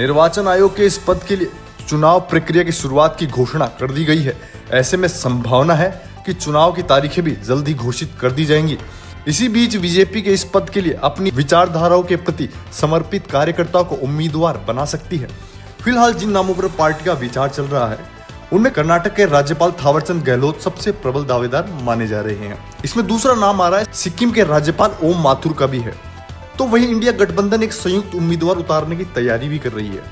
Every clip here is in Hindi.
निर्वाचन आयोग के इस पद के लिए चुनाव प्रक्रिया की शुरुआत की घोषणा कर दी गई है। ऐसे में संभावना है कि चुनाव की तारीखें भी जल्द ही घोषित कर दी जाएंगी। इसी बीच बीजेपी के इस पद के लिए अपनी विचारधाराओं के प्रति समर्पित कार्यकर्ताओं को उम्मीदवार बना सकती है। फिलहाल जिन नामों पर पार्टी का विचार चल रहा है उनमें कर्नाटक के राज्यपाल थावरचंद गहलोत सबसे प्रबल दावेदार माने जा रहे हैं। इसमें दूसरा नाम आ रहा है सिक्किम के राज्यपाल ओम माथुर का भी है। तो वहीं इंडिया गठबंधन एक संयुक्त उम्मीदवार उतारने की तैयारी भी कर रही है।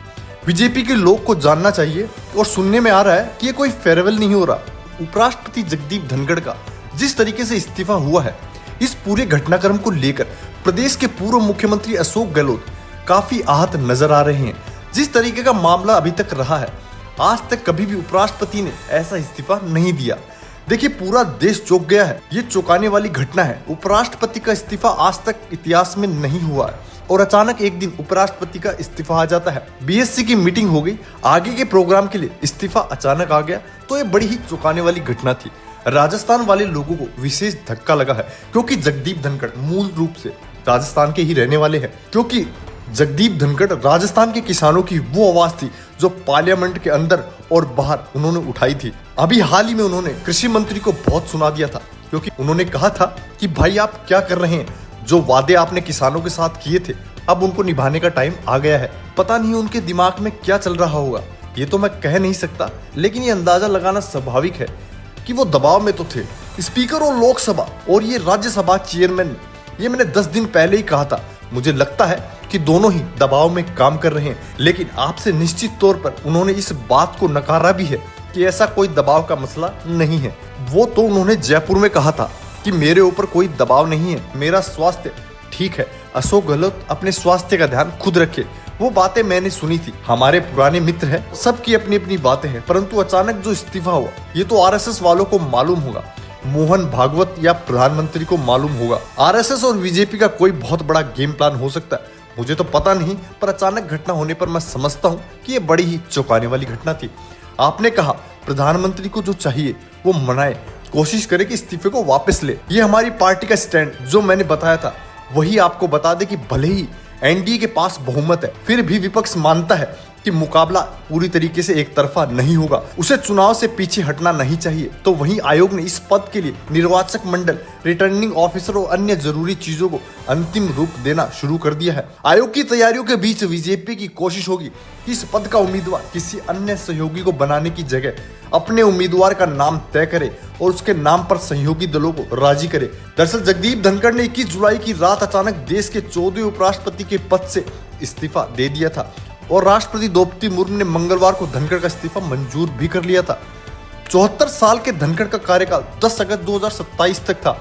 बीजेपी के लोग को जानना चाहिए और सुनने में आ रहा है कि ये कोई फेयरवेल नहीं हो रहा। उपराष्ट्रपति जगदीप धनखड़ का जिस तरीके से इस्तीफा हुआ है, इस पूरे घटनाक्रम को लेकर प्रदेश के पूर्व मुख्यमंत्री अशोक गहलोत काफी आहत नजर आ रहे हैं। जिस तरीके का मामला अभी तक रहा है, आज तक कभी भी उपराष्ट्रपति ने ऐसा इस्तीफा नहीं दिया। देखिए, पूरा देश चौंक गया है। ये चौंकाने वाली घटना है। उपराष्ट्रपति का इस्तीफा आज तक इतिहास में नहीं हुआ है और अचानक एक दिन उपराष्ट्रपति का इस्तीफा आ जाता है। बीएससी की मीटिंग हो गई, आगे के प्रोग्राम के लिए इस्तीफा अचानक आ गया, तो ये बड़ी ही चौंकाने वाली घटना थी। राजस्थान वाले लोगों को विशेष धक्का लगा है क्योंकि जगदीप धनखड़ मूल रूप से राजस्थान के ही रहने वाले हैं। क्योंकि जगदीप धनखड़ राजस्थान के किसानों की वो आवाज थी जो पार्लियामेंट के अंदर और बाहर उन्होंने उठाई थी। अभी हाल ही में उन्होंने कृषि मंत्री को बहुत सुना दिया था क्योंकि उन्होंने कहा था कि भाई आप क्या कर रहे हैं, जो वादे आपने किसानों के साथ किए थे अब उनको निभाने का टाइम आ गया है। पता नहीं उनके दिमाग में क्या चल रहा होगा, ये तो मैं कह नहीं सकता, लेकिन ये अंदाजा लगाना स्वाभाविक है कि वो दबाव में तो थे। स्पीकर और लोकसभा और ये राज्यसभा चेयरमैन, ये मैंने 10 दिन पहले ही कहा था। मुझे लगता है कि दोनों ही दबाव में काम कर रहे हैं, लेकिन आपसे निश्चित तौर पर उन्होंने इस बात को नकारा भी है कि ऐसा कोई दबाव का मसला नहीं है। वो तो उन्होंने जयपुर में कहा था कि मेरे ऊपर कोई दबाव नहीं है, मेरा स्वास्थ्य ठीक है। अशोक गहलोत अपने स्वास्थ्य का ध्यान खुद रखे, वो बातें मैंने सुनी थी। हमारे पुराने मित्र हैं, सबकी अपनी अपनी बातें हैं, परंतु अचानक जो इस्तीफा हुआ ये तो आरएसएस वालों को मालूम होगा, मोहन भागवत या प्रधानमंत्री को मालूम होगा। आरएसएस और बीजेपी का कोई बहुत बड़ा गेम प्लान हो सकता है, मुझे तो पता नहीं, पर अचानक घटना होने पर मैं समझता हूँ कि ये बड़ी ही चौंकाने वाली घटना थी। आपने कहा प्रधानमंत्री को जो चाहिए वो मनाए, कोशिश करे कि इस्तीफे को वापस ले। ये हमारी पार्टी का स्टैंड जो मैंने बताया था वही आपको बता दे कि भले ही एनडीए के पास बहुमत है, फिर भी विपक्ष मानता है कि मुकाबला पूरी तरीके से एक तरफा नहीं होगा, उसे चुनाव से पीछे हटना नहीं चाहिए। तो वहीं आयोग ने इस पद के लिए निर्वाचक मंडल, रिटर्निंग ऑफिसर और अन्य जरूरी चीजों को अंतिम रूप देना शुरू कर दिया है। आयोग की तैयारियों के बीच बीजेपी की कोशिश होगी कि इस पद का उम्मीदवार किसी अन्य सहयोगी को बनाने की जगह अपने उम्मीदवार का नाम तय करे और उसके नाम पर सहयोगी दलों को राजी करे। दरअसल जगदीप धनखड़ ने 21 जुलाई की रात अचानक देश के 14वें उपराष्ट्रपति के पद से इस्तीफा दे दिया था और राष्ट्रपति द्रौपदी मुर्मू ने मंगलवार को धनखड़ का इस्तीफा मंजूर भी कर लिया था। 74 साल के धनखड़ का कार्यकाल 10 अगस्त 2027 तक था।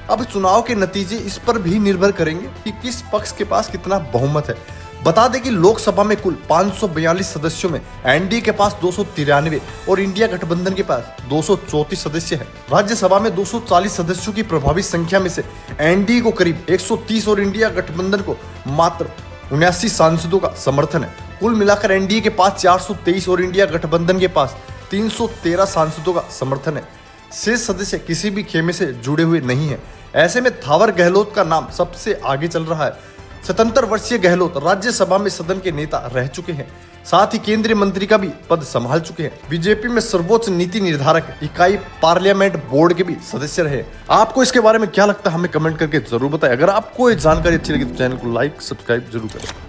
अब चुनाव के नतीजे इस पर भी निर्भर करेंगे कि किस पक्ष के पास कितना बहुमत है। बता दें कि लोकसभा में कुल 542 सदस्यों में एनडीए के पास 293 और इंडिया गठबंधन के पास 234 सदस्य हैं। राज्यसभा में 240 सदस्यों की प्रभावी संख्या में से एनडीए को करीब 130 और इंडिया गठबंधन को मात्र 79 सांसदों का समर्थन है। कुल मिलाकर एनडीए के पास 423 और इंडिया गठबंधन के पास 313 सांसदों का समर्थन है। शेष सदस्य किसी भी खेमे से जुड़े हुए नहीं है। ऐसे में थावर गहलोत का नाम सबसे आगे चल रहा है। 77 वर्षीय गहलोत राज्यसभा में सदन के नेता रह चुके हैं, साथ ही केंद्रीय मंत्री का भी पद संभाल चुके हैं। बीजेपी में सर्वोच्च नीति निर्धारक इकाई पार्लियामेंट बोर्ड के भी सदस्य रहे। आपको इसके बारे में क्या लगता है हमें कमेंट करके जरूर बताएं। अगर आपको ये जानकारी अच्छी लगी तो चैनल को लाइक सब्सक्राइब जरूर करें।